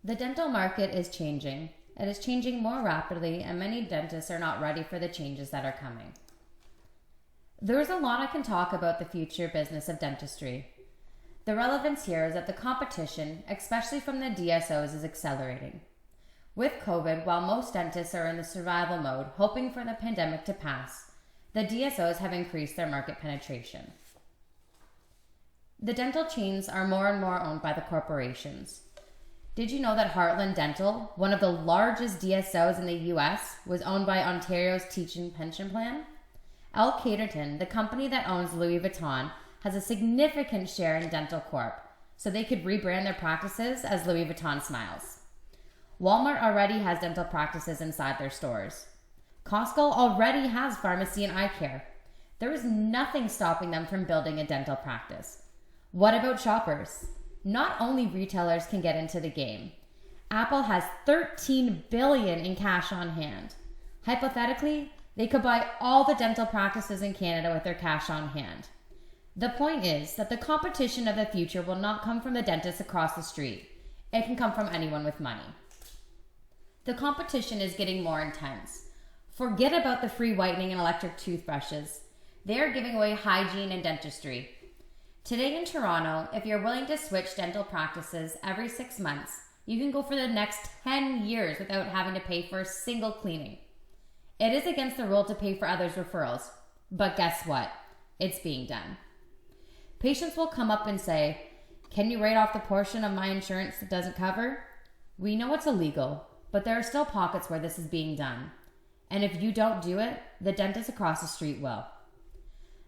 The dental market is changing. It is changing more rapidly, and many dentists are not ready for the changes that are coming. There's a lot I can talk about the future business of dentistry. The relevance here is that the competition, especially from the DSOs, is accelerating. With COVID, while most dentists are in the survival mode, hoping for the pandemic to pass, the DSOs have increased their market penetration. The dental chains are more and more owned by the corporations. Did you know that Heartland Dental, one of the largest DSOs in the US, was owned by Ontario's Teaching Pension Plan? L. Caterton, the company that owns Louis Vuitton, has a significant share in Dental Corp, so they could rebrand their practices as Louis Vuitton Smiles. Walmart already has dental practices inside their stores. Costco already has pharmacy and eye care. There is nothing stopping them from building a dental practice. What about shoppers? Not only retailers can get into the game. Apple has $13 billion in cash on hand. Hypothetically, they could buy all the dental practices in Canada with their cash on hand. The point is that the competition of the future will not come from the dentist across the street. It can come from anyone with money. The competition is getting more intense. Forget about the free whitening and electric toothbrushes. They are giving away hygiene and dentistry. Today in Toronto, if you're willing to switch dental practices every 6 months, you can go for the next 10 years without having to pay for a single cleaning. It is against the rule to pay for others' referrals, but guess what? It's being done. Patients will come up and say, "Can you write off the portion of my insurance that doesn't cover?" We know it's illegal, but there are still pockets where this is being done. And if you don't do it, the dentist across the street will.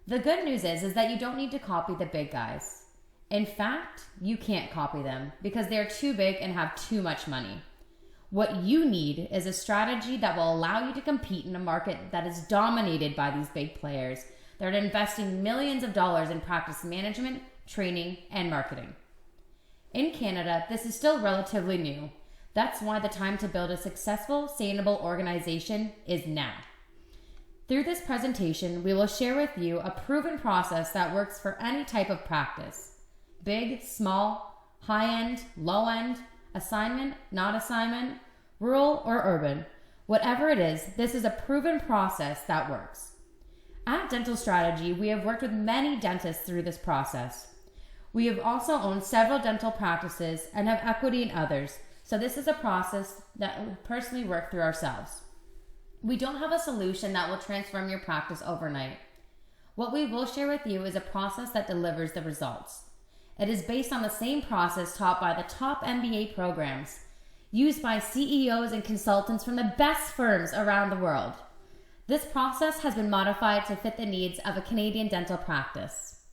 The good news is that you don't need to copy the big guys. In fact, you can't copy them because they're too big and have too much money. What you need is a strategy that will allow you to compete in a market that is dominated by these big players that are investing millions of dollars in practice management, training, and marketing. In Canada, this is still relatively new. That's why the time to build a successful, sustainable organization is now. Through this presentation, we will share with you a proven process that works for any type of practice. Big, small, high-end, low-end, assignment, not assignment, rural or urban. Whatever it is, this is a proven process that works. At Dental Strategy, we have worked with many dentists through this process. We have also owned several dental practices and have equity in others, so this is a process that we personally work through ourselves. We don't have a solution that will transform your practice overnight. What we will share with you is a process that delivers the results. It is based on the same process taught by the top MBA programs, used by CEOs and consultants from the best firms around the world. This process has been modified to fit the needs of a Canadian dental practice.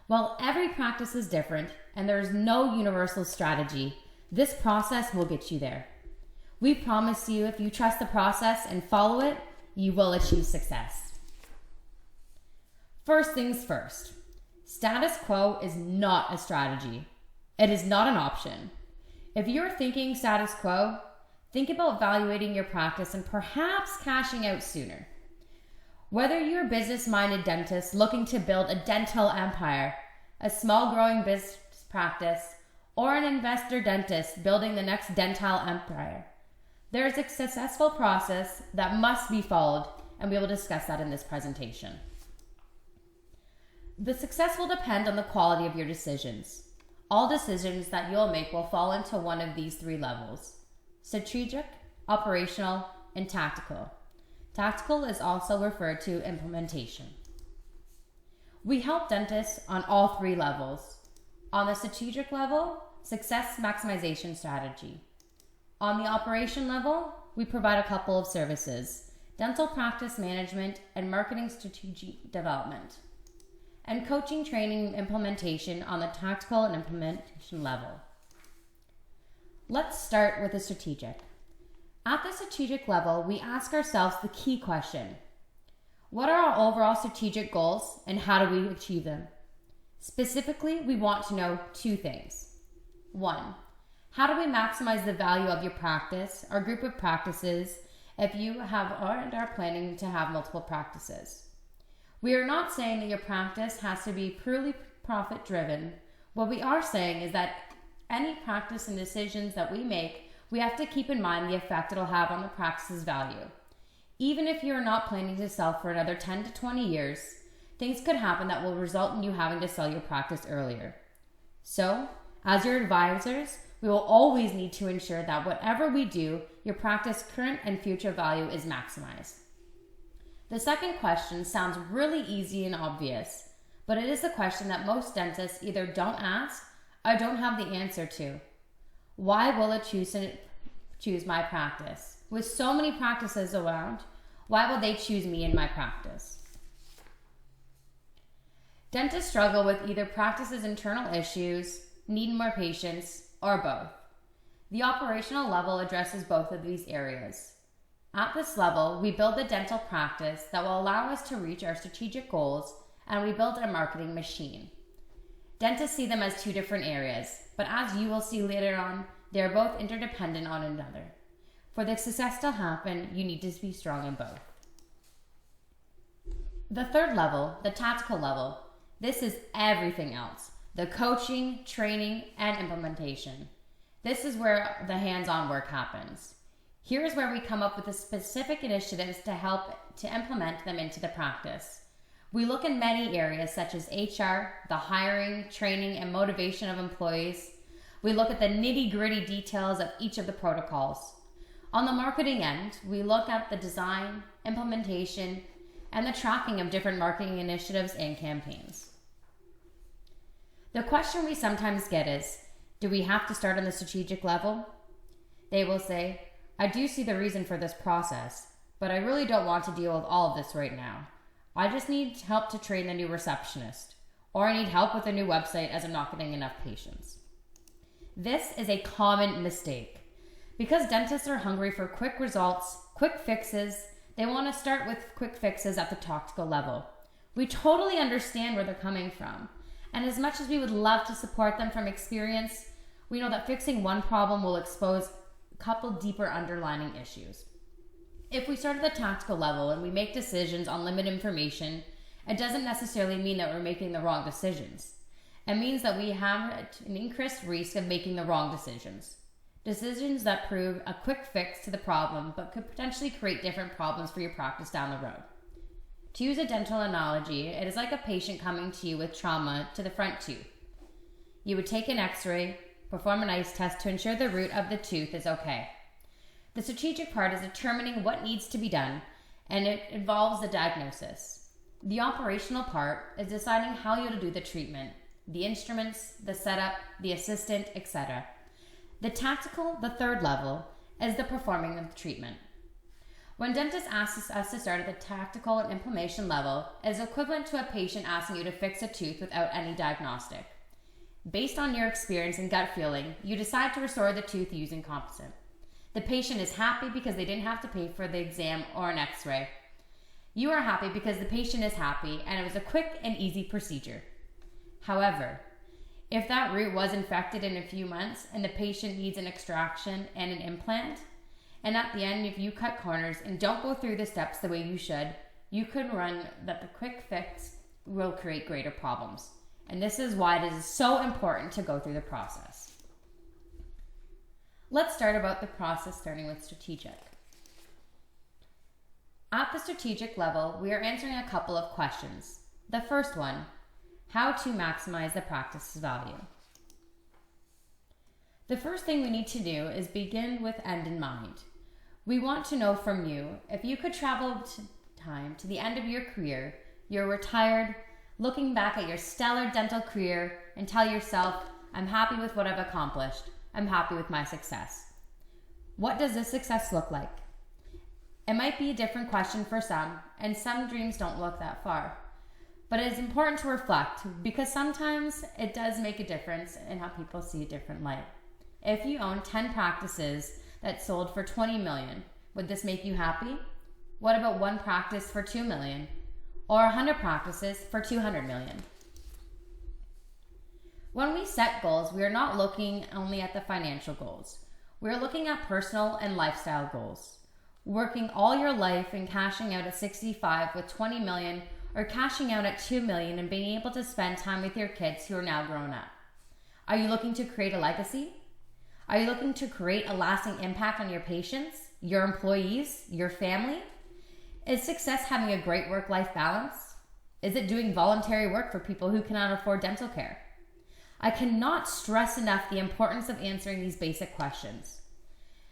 While every practice is different and there is no universal strategy, this process will get you there. We promise you, if you trust the process and follow it, you will achieve success. First things first, status quo is not a strategy. It is not an option. If you're thinking status quo, think about evaluating your practice and perhaps cashing out sooner. Whether you're a business-minded dentist looking to build a dental empire, a small growing business practice, or an investor dentist building the next dental empire, there is a successful process that must be followed, and we will discuss that in this presentation. The success will depend on the quality of your decisions. All decisions that you'll make will fall into one of these three levels: strategic, operational, and tactical. Tactical is also referred to implementation. We help dentists on all three levels. On the strategic level, success maximization strategy. On the operation level, we provide a couple of services: dental practice management and marketing strategy development, and coaching, training, and implementation on the tactical and implementation level. Let's start with the strategic. At the strategic level, we ask ourselves the key question: what are our overall strategic goals and how do we achieve them? Specifically, we want to know two things. One, how do we maximize the value of your practice or group of practices if you have or are planning to have multiple practices? We are not saying that your practice has to be purely profit driven. What we are saying is that any practice and decisions that we make we have to keep in mind the effect it'll have on the practice's value. Even if you're not planning to sell for another 10 to 20 years, things could happen that will result in you having to sell your practice earlier. So, as your advisors, we will always need to ensure that whatever we do, your practice current and future value is maximized. The second question sounds really easy and obvious, but it is a question that most dentists either don't ask or don't have the answer to. Why will a choose my practice? With so many practices around, why will they choose me in my practice? Dentists struggle with either practice's internal issues, need more patients, or both. The operational level addresses both of these areas. At this level, we build a dental practice that will allow us to reach our strategic goals, and we build a marketing machine. Dentists see them as two different areas, but as you will see later on, they are both interdependent on another. For the success to happen, you need to be strong in both. The third level, the tactical level, this is everything else. The coaching, training, and implementation. This is where the hands-on work happens. Here is where we come up with the specific initiatives to help to implement them into the practice. We look in many areas such as HR, the hiring, training, and motivation of employees. We look at the nitty-gritty details of each of the protocols. On the marketing end, we look at the design, implementation, and the tracking of different marketing initiatives and campaigns. The question we sometimes get is, do we have to start on the strategic level? They will say, I do see the reason for this process, but I really don't want to deal with all of this right now. I just need help to train the new receptionist, or I need help with a new website as I'm not getting enough patients. This is a common mistake. Because dentists are hungry for quick results, quick fixes, they want to start with quick fixes at the tactical level. We totally understand where they're coming from. And as much as we would love to support them from experience, we know that fixing one problem will expose a couple deeper underlying issues. If we start at the tactical level and we make decisions on limited information, it doesn't necessarily mean that we're making the wrong decisions. It means that we have an increased risk of making the wrong decisions. Decisions that prove a quick fix to the problem but could potentially create different problems for your practice down the road. To use a dental analogy, it is like a patient coming to you with trauma to the front tooth. You would take an x-ray, perform an ice test to ensure the root of the tooth is okay. The strategic part is determining what needs to be done, and it involves the diagnosis. The operational part is deciding how you'll do the treatment, the instruments, the setup, the assistant, etc. The tactical, the third level, is the performing of the treatment. When dentists ask us to start at the tactical and implementation level, it is equivalent to a patient asking you to fix a tooth without any diagnostic. Based on your experience and gut feeling, you decide to restore the tooth using composite. The patient is happy because they didn't have to pay for the exam or an x-ray. You are happy because the patient is happy and it was a quick and easy procedure. However, if that root was infected in a few months and the patient needs an extraction and an implant, and at the end, if you cut corners and don't go through the steps the way you should, you could run that the quick fix will create greater problems. And this is why it is so important to go through the process. Let's start about the process starting with strategic. At the strategic level, we are answering a couple of questions. The first one, how to maximize the practice's value. The first thing we need to do is begin with end in mind. We want to know from you, if you could travel time to the end of your career, you're retired, looking back at your stellar dental career and tell yourself, I'm happy with what I've accomplished. I'm happy with my success. What does this success look like? It might be a different question for some, and some dreams don't look that far. But it is important to reflect because sometimes it does make a difference in how people see a different light. If you own 10 practices that sold for $20 million, would this make you happy? What about one practice for $2 million? Or 100 practices for $200 million? When we set goals, we are not looking only at the financial goals. We are looking at personal and lifestyle goals. Working all your life and cashing out at 65 with $20 million, or cashing out at $2 million and being able to spend time with your kids who are now grown up. Are you looking to create a legacy? Are you looking to create a lasting impact on your patients, your employees, your family? Is success having a great work-life balance? Is it doing voluntary work for people who cannot afford dental care? I cannot stress enough the importance of answering these basic questions.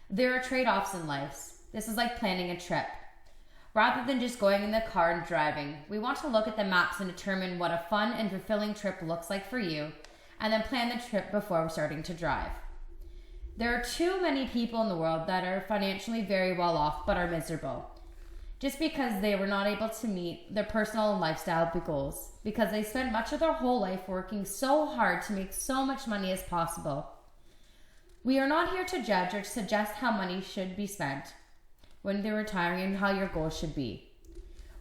There are trade-offs in life. This is like planning a trip. Rather than just going in the car and driving, we want to look at the maps and determine what a fun and fulfilling trip looks like for you, and then plan the trip before starting to drive. There are too many people in the world that are financially very well off but are miserable, just because they were not able to meet their personal and lifestyle goals, because they spent much of their whole life working so hard to make so much money as possible. We are not here to judge or suggest how money should be spent when they're retiring and how your goals should be.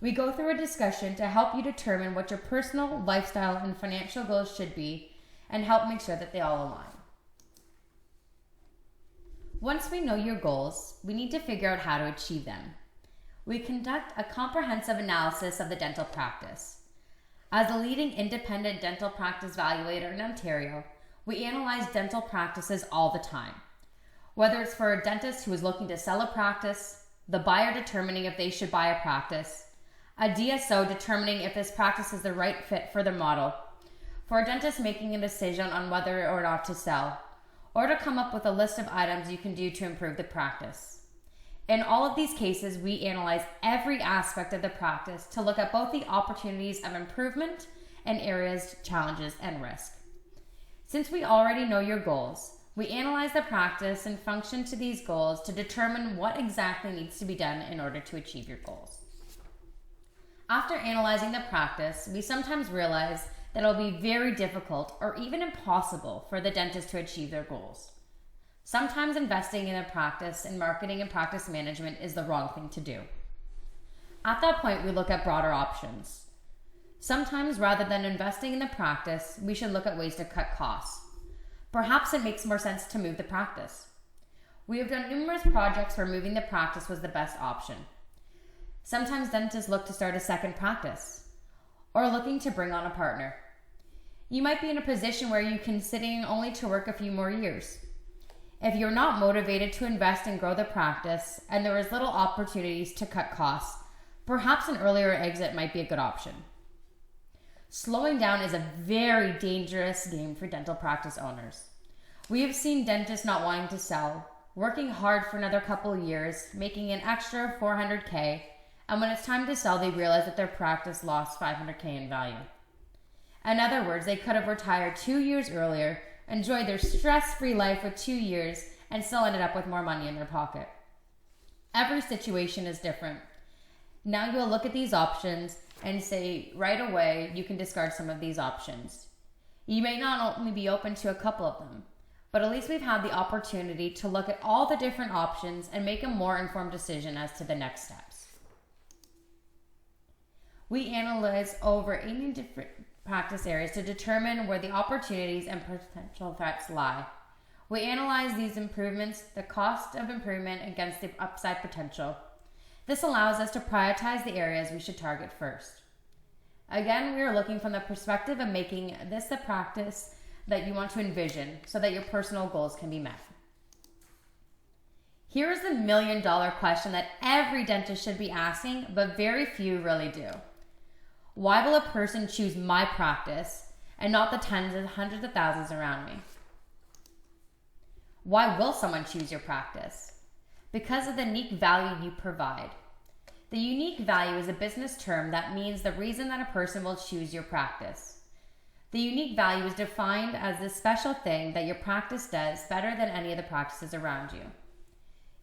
We go through a discussion to help you determine what your personal, lifestyle, and financial goals should be and help make sure that they all align. Once we know your goals, we need to figure out how to achieve them. We conduct a comprehensive analysis of the dental practice. As a leading independent dental practice valuator in Ontario, we analyze dental practices all the time. Whether it's for a dentist who is looking to sell a practice, the buyer determining if they should buy a practice, a DSO determining if this practice is the right fit for their model, for a dentist making a decision on whether or not to sell, or to come up with a list of items you can do to improve the practice. In all of these cases, we analyze every aspect of the practice to look at both the opportunities of improvement and areas, challenges, and risk. Since we already know your goals, we analyze the practice and function to these goals to determine what exactly needs to be done in order to achieve your goals. After analyzing the practice, we sometimes realize that it will be very difficult or even impossible for the dentist to achieve their goals. Sometimes investing in a practice in marketing and practice management is the wrong thing to do. At that point, we look at broader options. Sometimes, rather than investing in the practice, we should look at ways to cut costs. Perhaps it makes more sense to move the practice. We have done numerous projects where moving the practice was the best option. Sometimes dentists look to start a second practice or looking to bring on a partner. You might be in a position where you're considering only to work a few more years. If you're not motivated to invest and grow the practice and there is little opportunities to cut costs, perhaps an earlier exit might be a good option. Slowing down is a very dangerous game for dental practice owners. We have seen dentists not wanting to sell, working hard for another couple of years, making an extra $400K, and when it's time to sell, they realize that their practice lost $500K in value. In other words, they could have retired 2 years earlier, enjoyed their stress-free life for 2 years, and still ended up with more money in their pocket. Every situation is different. Now you'll look at these options and say right away you can discard some of these options. You may not only be open to a couple of them, but at least we've had the opportunity to look at all the different options and make a more informed decision as to the next steps. We analyze over 80 different practice areas to determine where the opportunities and potential threats lie. We analyze these improvements, the cost of improvement against the upside potential. This allows us to prioritize the areas we should target first. Again, we are looking from the perspective of making this the practice that you want to envision so that your personal goals can be met. Here is the $1 million question that every dentist should be asking, but very few really do. Why will a person choose my practice and not the tens and hundreds of thousands around me? Why will someone choose your practice? Because of the unique value you provide. The unique value is a business term that means the reason that a person will choose your practice. The unique value is defined as the special thing that your practice does better than any of the practices around you.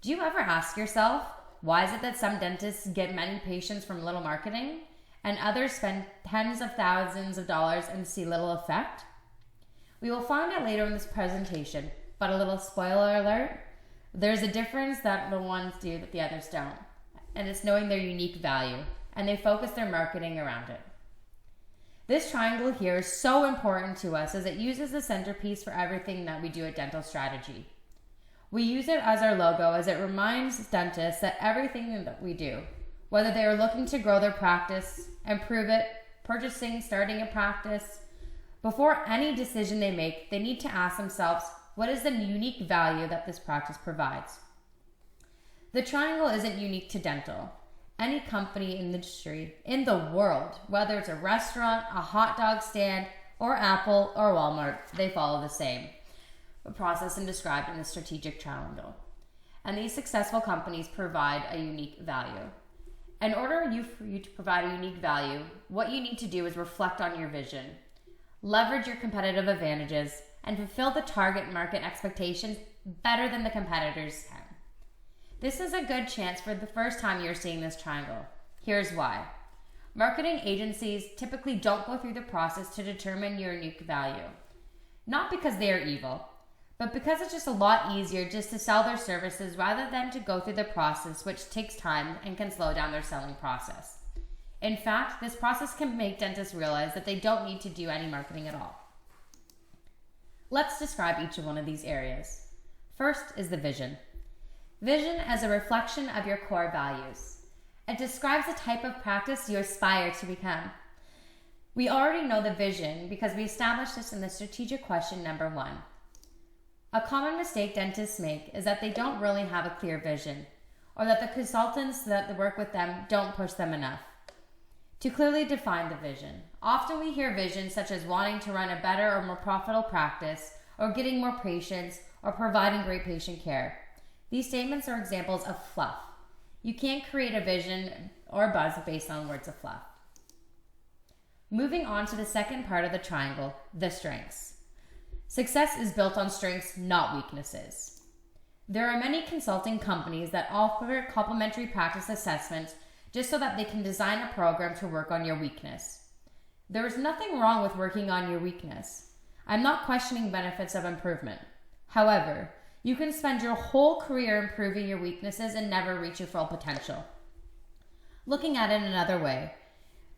Do you ever ask yourself, why is it that some dentists get many patients from little marketing and others spend tens of thousands of dollars and see little effect? We will find out later in this presentation, but a little spoiler alert, there's a difference that the ones do that the others don't, and it's knowing their unique value, and they focus their marketing around it. This triangle here is so important to us as it uses the centerpiece for everything that we do at Dental Strategy. We use it as our logo as it reminds dentists that everything that we do, whether they are looking to grow their practice, improve it, purchasing, starting a practice, before any decision they make, they need to ask themselves, What is the unique value that this practice provides? The triangle isn't unique to dental. Any company in the industry in the world, whether it's a restaurant, a hot dog stand, or Apple or Walmart, they follow the same process and described in the strategic triangle. And these successful companies provide a unique value. In order for you to provide a unique value, what you need to do is reflect on your vision, leverage your competitive advantages, and fulfill the target market expectations better than the competitors can. This is a good chance for the first time you're seeing this triangle. Here's why. Marketing agencies typically don't go through the process to determine your unique value. Not because they are evil, but because it's just a lot easier just to sell their services rather than to go through the process, which takes time and can slow down their selling process. In fact, this process can make dentists realize that they don't need to do any marketing at all. Let's describe each of one of these areas. First is the vision. Vision as a reflection of your core values. It describes the type of practice you aspire to become. We already know the vision because we established this in the strategic question number 1. A common mistake dentists make is that they don't really have a clear vision, or that the consultants that work with them don't push them enough to clearly define the vision. Often we hear visions such as wanting to run a better or more profitable practice, or getting more patients, or providing great patient care. These statements are examples of fluff. You can't create a vision or buzz based on words of fluff. Moving on to the second part of the triangle, the strengths. Success is built on strengths, not weaknesses. There are many consulting companies that offer complementary practice assessments just so that they can design a program to work on your weakness. There is nothing wrong with working on your weakness. I'm not questioning benefits of improvement. However, you can spend your whole career improving your weaknesses and never reach your full potential. Looking at it another way,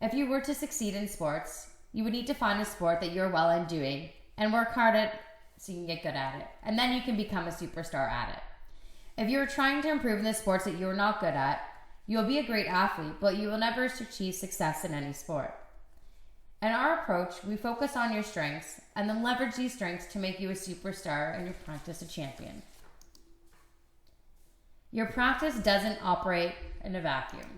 if you were to succeed in sports, you would need to find a sport that you're well in doing and work hard at so you can get good at it. And then you can become a superstar at it. If you're trying to improve in the sports that you're not good at, you'll be a great athlete, but you will never achieve success in any sport. In our approach, we focus on your strengths and then leverage these strengths to make you a superstar and your practice a champion. Your practice doesn't operate in a vacuum.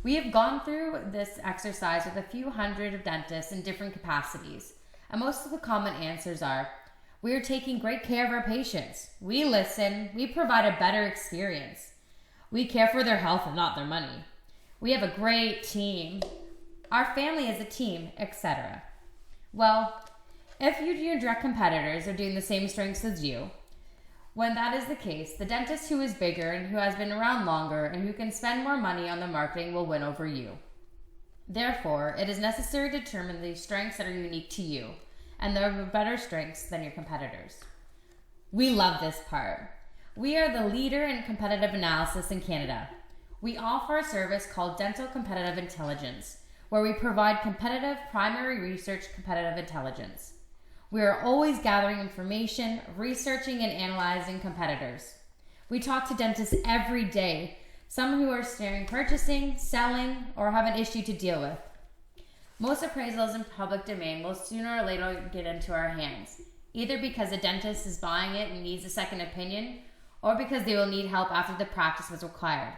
We have gone through this exercise with a few hundred of dentists in different capacities, and most of the common answers are, we are taking great care of our patients. We listen. We provide a better experience. We care for their health and not their money. We have a great team. Our family is a team, etc. Well, if you and your direct competitors are doing the same strengths as you, when that is the case, the dentist who is bigger and who has been around longer and who can spend more money on the marketing will win over you. Therefore, it is necessary to determine the strengths that are unique to you, and there are better strengths than your competitors. We love this part. We are the leader in competitive analysis in Canada. We offer a service called Dental Competitive Intelligence, where we provide competitive primary research competitive intelligence. We are always gathering information, researching and analyzing competitors. We talk to dentists every day, some who are staring purchasing, selling, or have an issue to deal with. Most appraisals in public domain will sooner or later get into our hands, either because a dentist is buying it and needs a second opinion, or because they will need help after the practice was required.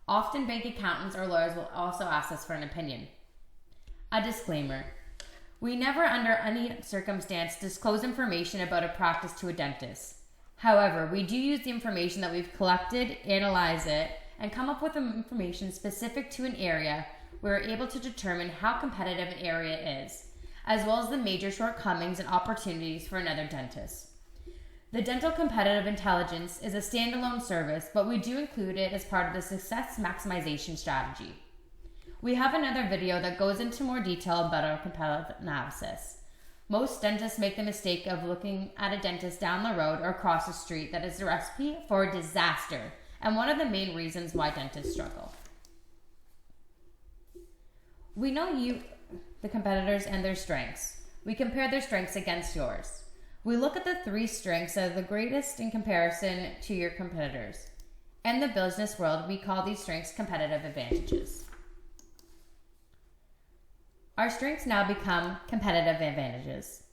Often bank accountants or lawyers will also ask us for an opinion. A disclaimer. We never under any circumstance disclose information about a practice to a dentist. However, we do use the information that we've collected, analyze it, and come up with information specific to an area. We're able to determine how competitive an area is, as well as the major shortcomings and opportunities for another dentist. The Dental Competitive Intelligence is a standalone service, but we do include it as part of the success maximization strategy. We have another video that goes into more detail about our competitive analysis. Most dentists make the mistake of looking at a dentist down the road or across the street that is a recipe for a disaster, and one of the main reasons why dentists struggle. We know you, the competitors, and their strengths. We compare their strengths against yours. We look at the 3 strengths that are the greatest in comparison to your competitors. In the business world, we call these strengths competitive advantages. Our strengths now become competitive advantages.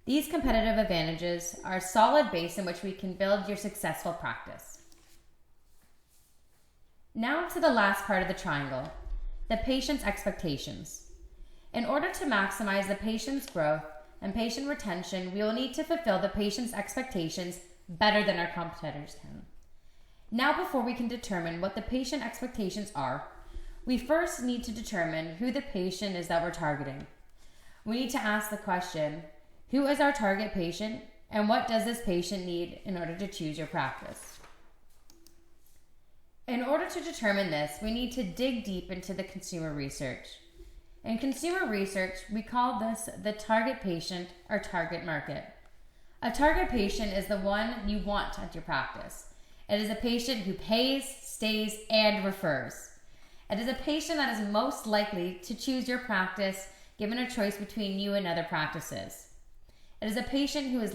These competitive advantages are a solid base in which we can build your successful practice. Now to the last part of the triangle, the patient's expectations. In order to maximize the patient's growth and patient retention, we will need to fulfill the patient's expectations better than our competitors can. Now, before we can determine what the patient expectations are, we first need to determine who the patient is that we're targeting. We need to ask the question, who is our target patient and what does this patient need in order to choose your practice? In order to determine this, we need to dig deep into the consumer research. In consumer research, we call this the target patient or target market. A target patient is the one you want at your practice. It is a patient who pays, stays, and refers. It is a patient that is most likely to choose your practice given a choice between you and other practices. It is a patient who is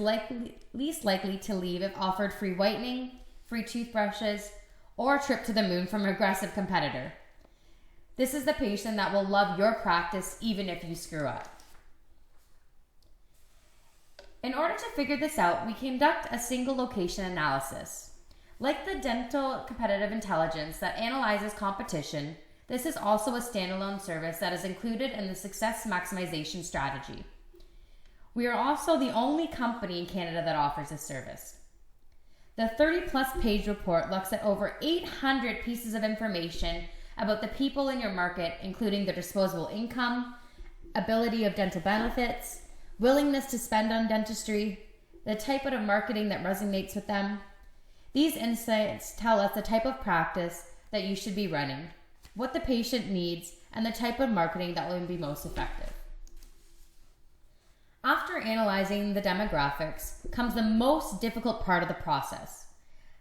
least likely to leave if offered free whitening, free toothbrushes, or a trip to the moon from an aggressive competitor. This is the patient that will love your practice even if you screw up. In order to figure this out, we conduct a single location analysis. Like the dental competitive intelligence that analyzes competition, this is also a standalone service that is included in the success maximization strategy. We are also the only company in Canada that offers this service. The 30-plus page report looks at over 800 pieces of information about the people in your market, including their disposable income, ability of dental benefits, willingness to spend on dentistry, the type of marketing that resonates with them. These insights tell us the type of practice that you should be running, what the patient needs, and the type of marketing that will be most effective. After analyzing the demographics comes the most difficult part of the process,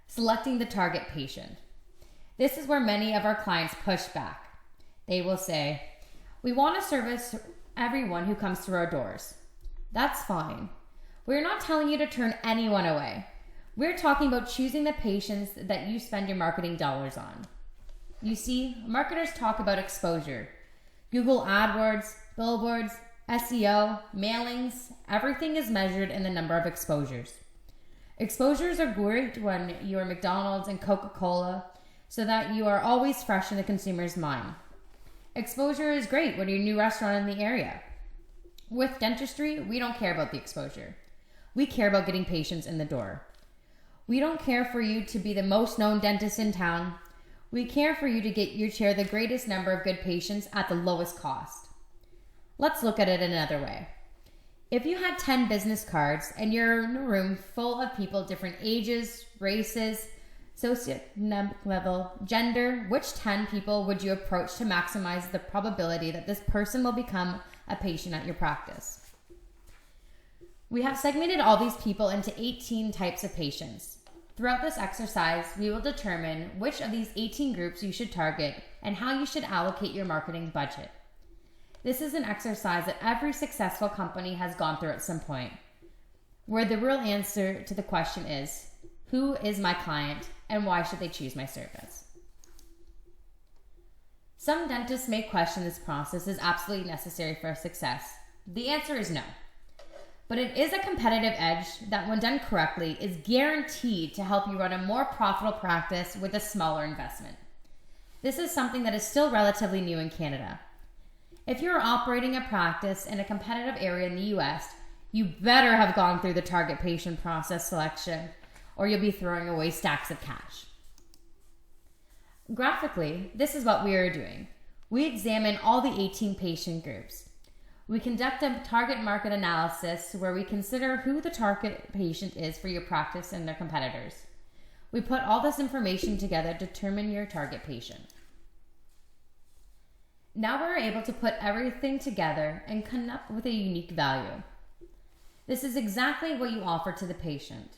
selecting the target patient. This is where many of our clients push back. They will say, "We want to service everyone who comes through our doors." That's fine. We're not telling you to turn anyone away. We're talking about choosing the patients that you spend your marketing dollars on. You see, marketers talk about exposure. Google AdWords, billboards, SEO, mailings, everything is measured in the number of exposures. Exposures are great when you are McDonald's and Coca-Cola, so that you are always fresh in the consumer's mind. Exposure is great when you're a new restaurant in the area. With dentistry, we don't care about the exposure. We care about getting patients in the door. We don't care for you to be the most known dentist in town. We care for you to get your chair the greatest number of good patients at the lowest cost. Let's look at it another way. If you had 10 business cards and you're in a room full of people different ages, races, socioeconomic level, gender, which 10 people would you approach to maximize the probability that this person will become a patient at your practice? We have segmented all these people into 18 types of patients. Throughout this exercise, we will determine which of these 18 groups you should target and how you should allocate your marketing budget. This is an exercise that every successful company has gone through at some point, where the real answer to the question is, who is my client and why should they choose my service? Some dentists may question this process is absolutely necessary for success. The answer is no. But it is a competitive edge that, when done correctly, is guaranteed to help you run a more profitable practice with a smaller investment. This is something that is still relatively new in Canada. If you're operating a practice in a competitive area in the US, you better have gone through the target patient process selection, or you'll be throwing away stacks of cash. Graphically, this is what we are doing. We examine all the 18 patient groups. We conduct a target market analysis where we consider who the target patient is for your practice and their competitors. We put all this information together to determine your target patient. Now we're able to put everything together and come up with a unique value. This is exactly what you offer to the patient.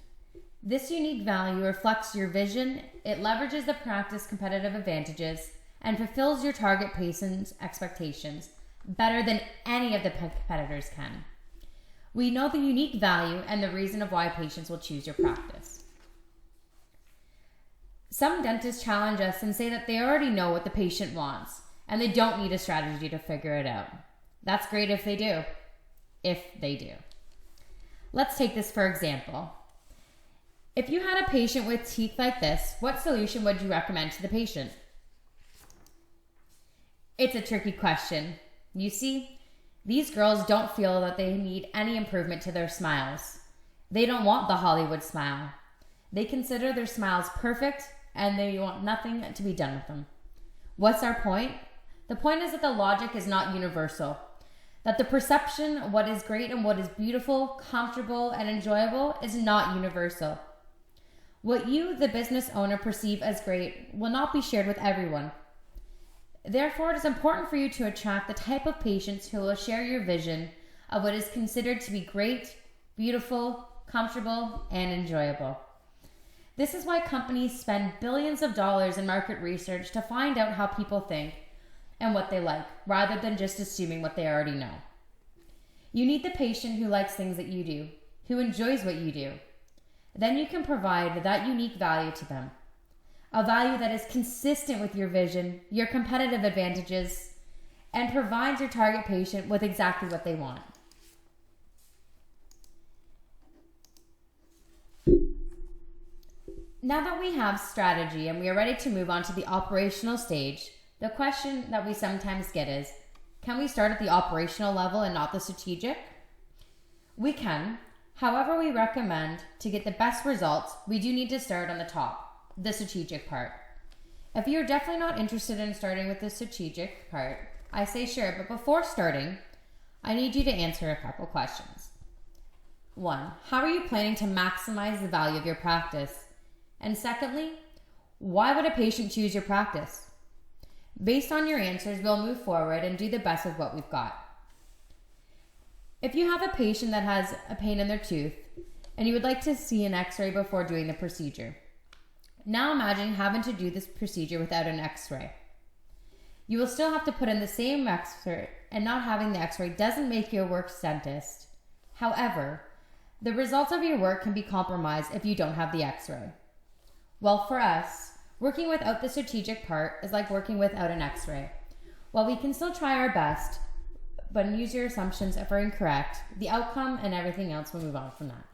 This unique value reflects your vision, it leverages the practice competitive advantages, and fulfills your target patient's expectations better than any of the competitors can. We know the unique value and the reason of why patients will choose your practice. Some dentists challenge us and say that they already know what the patient wants, and they don't need a strategy to figure it out. That's great if they do. Let's take this for example. If you had a patient with teeth like this, what solution would you recommend to the patient? It's a tricky question. You see, these girls don't feel that they need any improvement to their smiles. They don't want the Hollywood smile. They consider their smiles perfect and they want nothing to be done with them. What's our point? The point is that the logic is not universal. That the perception of what is great and what is beautiful, comfortable, and enjoyable is not universal. What you, the business owner, perceive as great will not be shared with everyone. Therefore, it is important for you to attract the type of patients who will share your vision of what is considered to be great, beautiful, comfortable, and enjoyable. This is why companies spend billions of dollars in market research to find out how people think and what they like, rather than just assuming what they already know. You need the patient who likes things that you do, who enjoys what you do. Then you can provide that unique value to them. A value that is consistent with your vision, your competitive advantages, and provides your target patient with exactly what they want. Now that we have strategy and we are ready to move on to the operational stage, the question that we sometimes get is, can we start at the operational level and not the strategic? We can. However, we recommend to get the best results, we do need to start on the top, the strategic part. If you're definitely not interested in starting with the strategic part, I say sure, but before starting, I need you to answer a couple questions. 1, how are you planning to maximize the value of your practice? And secondly, why would a patient choose your practice? Based on your answers, we'll move forward and do the best with what we've got. If you have a patient that has a pain in their tooth and you would like to see an x-ray before doing the procedure, now imagine having to do this procedure without an x-ray. You will still have to put in the same x-ray, and not having the x-ray doesn't make you a worse dentist. However, the results of your work can be compromised if you don't have the x-ray. Well, for us, working without the strategic part is like working without an x-ray. While we can still try our best, but use your assumptions if are incorrect, the outcome and everything else will move on from that.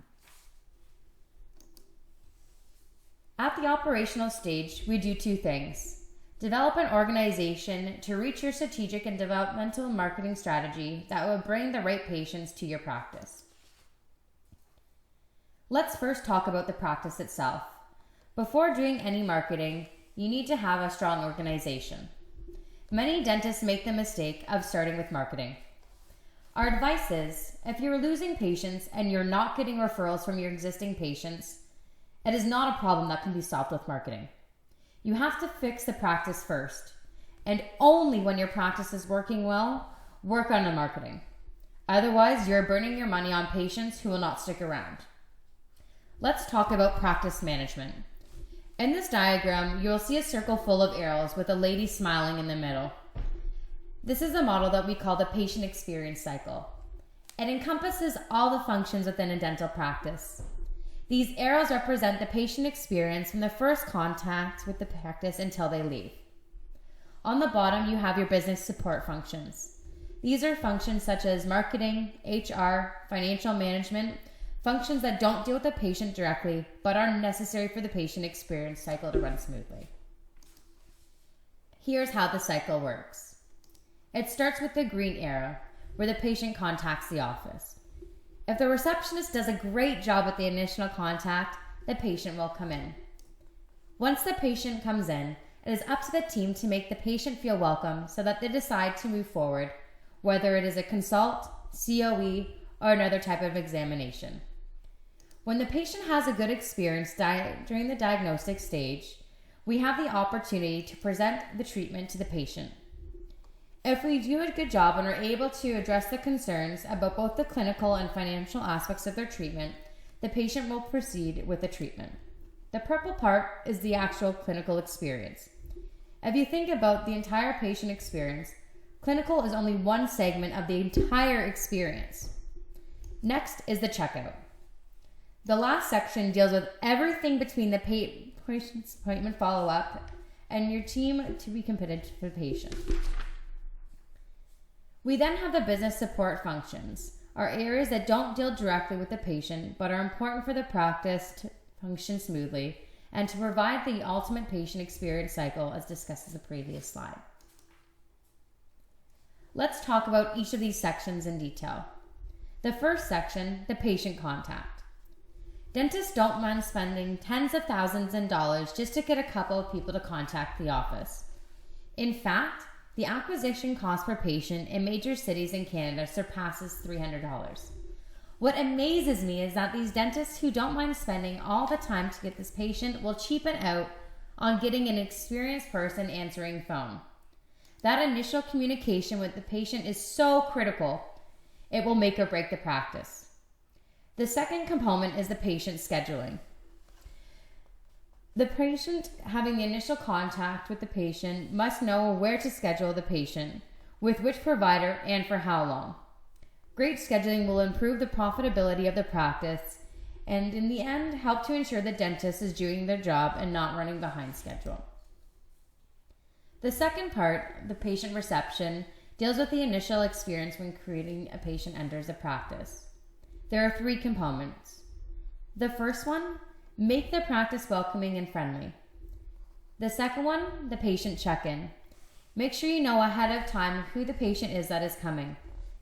At the operational stage, we do 2 things. Develop an organization to reach your strategic and developmental marketing strategy that will bring the right patients to your practice. Let's first talk about the practice itself. Before doing any marketing, you need to have a strong organization. Many dentists make the mistake of starting with marketing. Our advice is, if you're losing patients and you're not getting referrals from your existing patients, it is not a problem that can be solved with marketing. You have to fix the practice first, and only when your practice is working well, work on the marketing. Otherwise, you're burning your money on patients who will not stick around. Let's talk about practice management. In this diagram, you will see a circle full of arrows with a lady smiling in the middle. This is a model that we call the patient experience cycle. It encompasses all the functions within a dental practice. These arrows represent the patient experience from the first contact with the practice until they leave. On the bottom, you have your business support functions. These are functions such as marketing, HR, financial management, functions that don't deal with the patient directly, but are necessary for the patient experience cycle to run smoothly. Here's how the cycle works. It starts with the green arrow, where the patient contacts the office. If the receptionist does a great job with the initial contact, the patient will come in. Once the patient comes in, it is up to the team to make the patient feel welcome so that they decide to move forward, whether it is a consult, COE, or another type of examination. When the patient has a good experience during the diagnostic stage, we have the opportunity to present the treatment to the patient. If we do a good job and are able to address the concerns about both the clinical and financial aspects of their treatment, the patient will proceed with the treatment. The purple part is the actual clinical experience. If you think about the entire patient experience, clinical is only one segment of the entire experience. Next is the checkout. The last section deals with everything between the patient's appointment follow-up and your team to be committed to the patient. We then have the business support functions. are areas that don't deal directly with the patient but are important for the practice to function smoothly and to provide the ultimate patient experience cycle as discussed in the previous slide. Let's talk about each of these sections in detail. The first section, the patient contact. Dentists don't mind spending tens of thousands of dollars just to get a couple of people to contact the office. In fact, the acquisition cost per patient in major cities in Canada surpasses $300. What amazes me is that these dentists who don't mind spending all the time to get this patient will cheapen out on getting an experienced person answering phone. That initial communication with the patient is so critical, it will make or break the practice. The second component is the patient scheduling. The patient having the initial contact with the patient must know where to schedule the patient, with which provider, and for how long. Great scheduling will improve the profitability of the practice and in the end help to ensure the dentist is doing their job and not running behind schedule. The second part, the patient reception, deals with the initial experience when a patient enters the practice. There are 3 components. The first one, make the practice welcoming and friendly. The second one, the patient check-in. Make sure you know ahead of time who the patient is that is coming.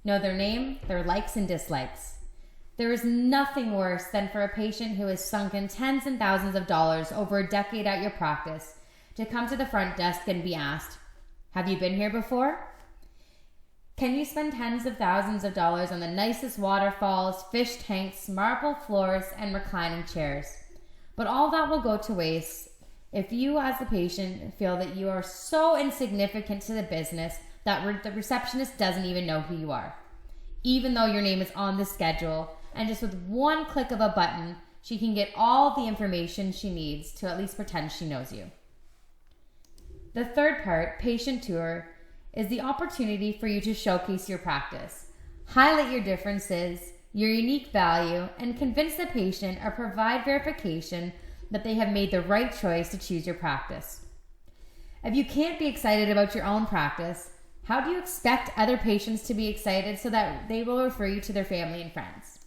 Know their name, their likes and dislikes. There is nothing worse than for a patient who has sunk in tens and thousands of dollars over a decade at your practice to come to the front desk and be asked, "Have you been here before?" Can you spend tens of thousands of dollars on the nicest waterfalls, fish tanks, marble floors, and reclining chairs? But all that will go to waste if you as the patient feel that you are so insignificant to the business that the receptionist doesn't even know who you are, even though your name is on the schedule, and just with one click of a button, she can get all the information she needs to at least pretend she knows you. The third part, patient tour, is the opportunity for you to showcase your practice, highlight your differences, your unique value, and convince the patient or provide verification that they have made the right choice to choose your practice. If you can't be excited about your own practice, how do you expect other patients to be excited so that they will refer you to their family and friends?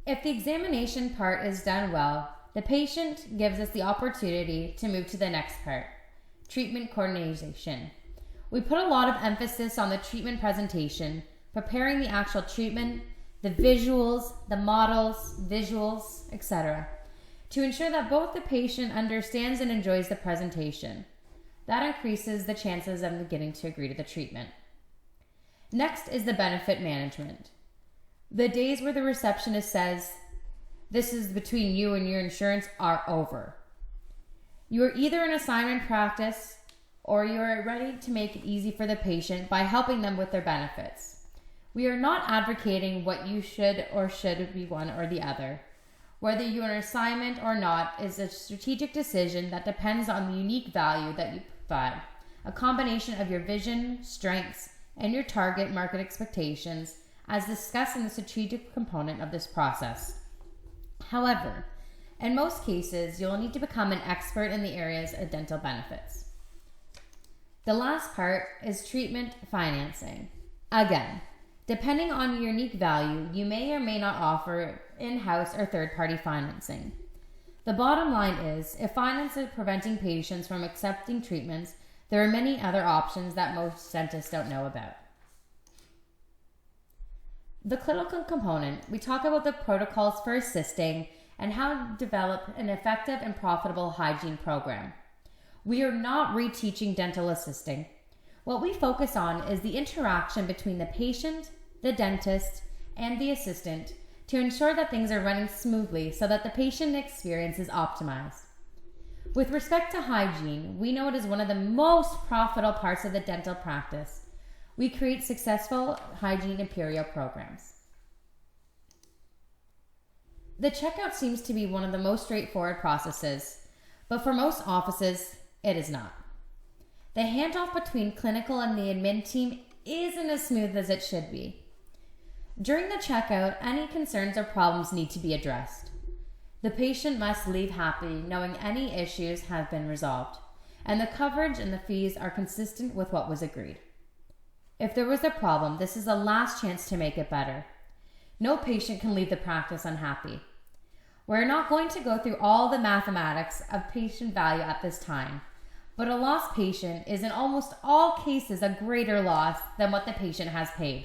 If the examination part is done well, the patient gives us the opportunity to move to the next part, treatment coordination. We put a lot of emphasis on the treatment presentation, preparing the actual treatment, the visuals, the models, visuals, etc., to ensure that both the patient understands and enjoys the presentation. That increases the chances of them getting to agree to the treatment. Next is the benefit management. The days where the receptionist says, "This is between you and your insurance," are over. You are either an assignment practice or you are ready to make it easy for the patient by helping them with their benefits. We are not advocating what you should be one or the other. Whether you are an assignment or not is a strategic decision that depends on the unique value that you provide, a combination of your vision, strengths, and your target market expectations, as discussed in the strategic component of this process. However, in most cases, you'll need to become an expert in the areas of dental benefits. The last part is treatment financing. Again, depending on your unique value, you may or may not offer in-house or third-party financing. The bottom line is, if finance is preventing patients from accepting treatments, there are many other options that most dentists don't know about. The clinical component, we talk about the protocols for assisting and how to develop an effective and profitable hygiene program. We are not reteaching dental assisting. What we focus on is the interaction between the patient, the dentist, and the assistant to ensure that things are running smoothly so that the patient experience is optimized. With respect to hygiene, we know it is one of the most profitable parts of the dental practice. We create successful hygiene imperial programs. The checkout seems to be one of the most straightforward processes, but for most offices, it is not. The handoff between clinical and the admin team isn't as smooth as it should be. During the checkout, any concerns or problems need to be addressed. The patient must leave happy knowing any issues have been resolved, and the coverage and the fees are consistent with what was agreed. If there was a problem, this is the last chance to make it better. No patient can leave the practice unhappy. We're not going to go through all the mathematics of patient value at this time, but a lost patient is in almost all cases a greater loss than what the patient has paid.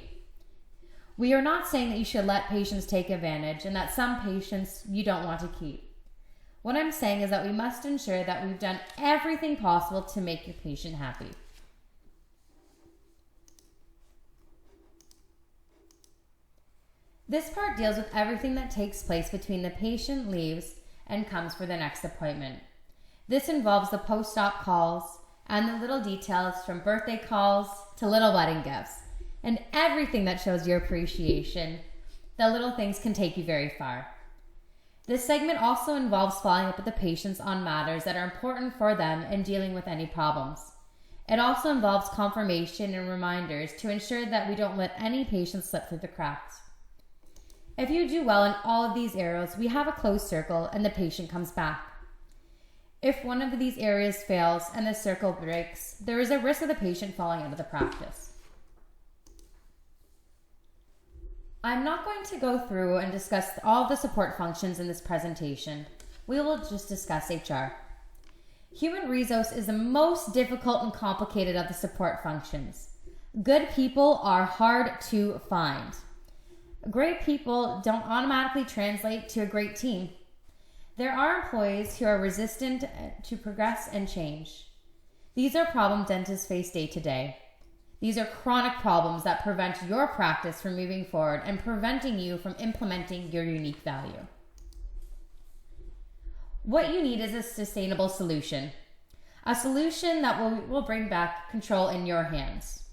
We are not saying that you should let patients take advantage and that some patients you don't want to keep. What I'm saying is that we must ensure that we've done everything possible to make your patient happy. This part deals with everything that takes place between the patient leaves and comes for the next appointment. This involves the post-op calls and the little details from birthday calls to little wedding gifts and everything that shows your appreciation. The little things can take you very far. This segment also involves following up with the patients on matters that are important for them and dealing with any problems. It also involves confirmation and reminders to ensure that we don't let any patients slip through the cracks. If you do well in all of these areas, we have a closed circle and the patient comes back. If one of these areas fails and the circle breaks, there is a risk of the patient falling out of the practice. I'm not going to go through and discuss all the support functions in this presentation. We will just discuss HR. Human resource is the most difficult and complicated of the support functions. Good people are hard to find. Great people don't automatically translate to a great team. There are employees who are resistant to progress and change. These are problems dentists face day to day. These are chronic problems that prevent your practice from moving forward and preventing you from implementing your unique value. What you need is a sustainable solution. A solution that will bring back control in your hands.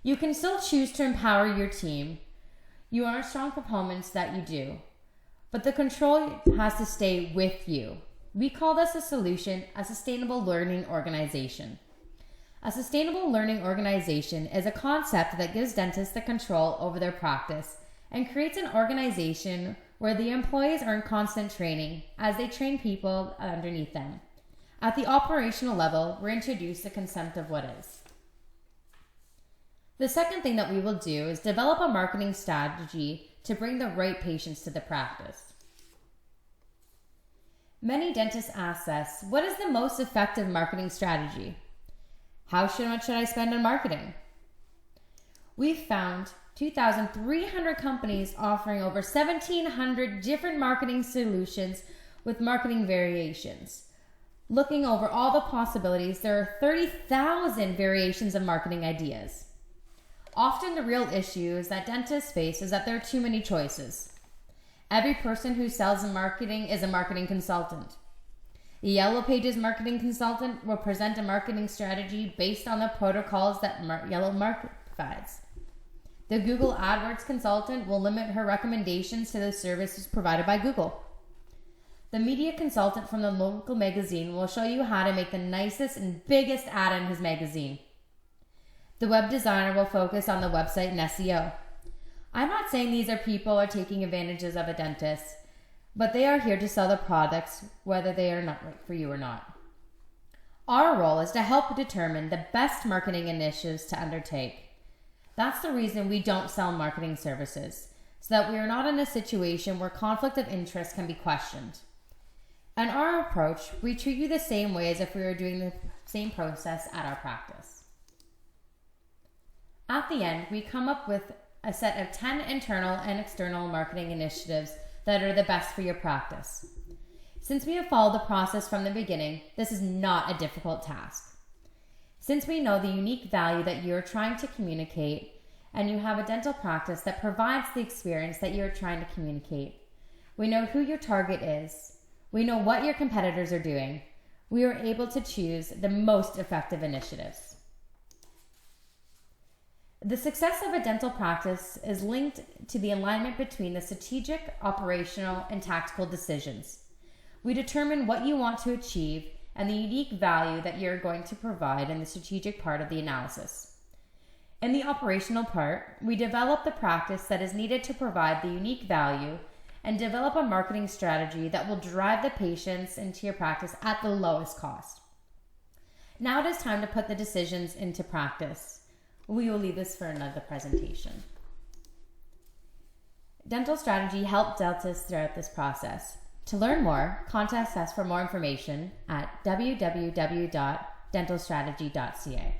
You can still choose to empower your team. You are strong proponents that you do, but the control has to stay with you. We call this a solution, a sustainable learning organization. A sustainable learning organization is a concept that gives dentists the control over their practice and creates an organization where the employees are in constant training as they train people underneath them. At the operational level, we introduce the concept of what is. The second thing that we will do is develop a marketing strategy to bring the right patients to the practice. Many dentists ask us, what is the most effective marketing strategy? How much should I spend on marketing? We've found 2,300 companies offering over 1,700 different marketing solutions with marketing variations. Looking over all the possibilities, there are 30,000 variations of marketing ideas. Often the real issue is that dentists face is that there are too many choices. Every person who sells in marketing is a marketing consultant. The Yellow Pages marketing consultant will present a marketing strategy based on the protocols that Yellow Market provides. The Google AdWords consultant will limit her recommendations to the services provided by Google. The media consultant from the local magazine will show you how to make the nicest and biggest ad in his magazine. The web designer will focus on the website and SEO. I'm not saying these are people are taking advantages of a dentist, but they are here to sell the products whether they are not right for you or not. Our role is to help determine the best marketing initiatives to undertake. That's the reason we don't sell marketing services, so that we are not in a situation where conflict of interest can be questioned. In our approach, we treat you the same way as if we were doing the same process at our practice. At the end, we come up with a set of 10 internal and external marketing initiatives that are the best for your practice. Since we have followed the process from the beginning, this is not a difficult task. Since we know the unique value that you're trying to communicate, and you have a dental practice that provides the experience that you're trying to communicate, we know who your target is, we know what your competitors are doing, we are able to choose the most effective initiatives. The success of a dental practice is linked to the alignment between the strategic, operational, and tactical decisions. We determine what you want to achieve and the unique value that you're going to provide in the strategic part of the analysis. In the operational part, we develop the practice that is needed to provide the unique value and develop a marketing strategy that will drive the patients into your practice at the lowest cost. Now it is time to put the decisions into practice. We will leave this for another presentation. Dental Strategy helped dentists throughout this process. To learn more, contact us for more information at www.dentalstrategy.ca.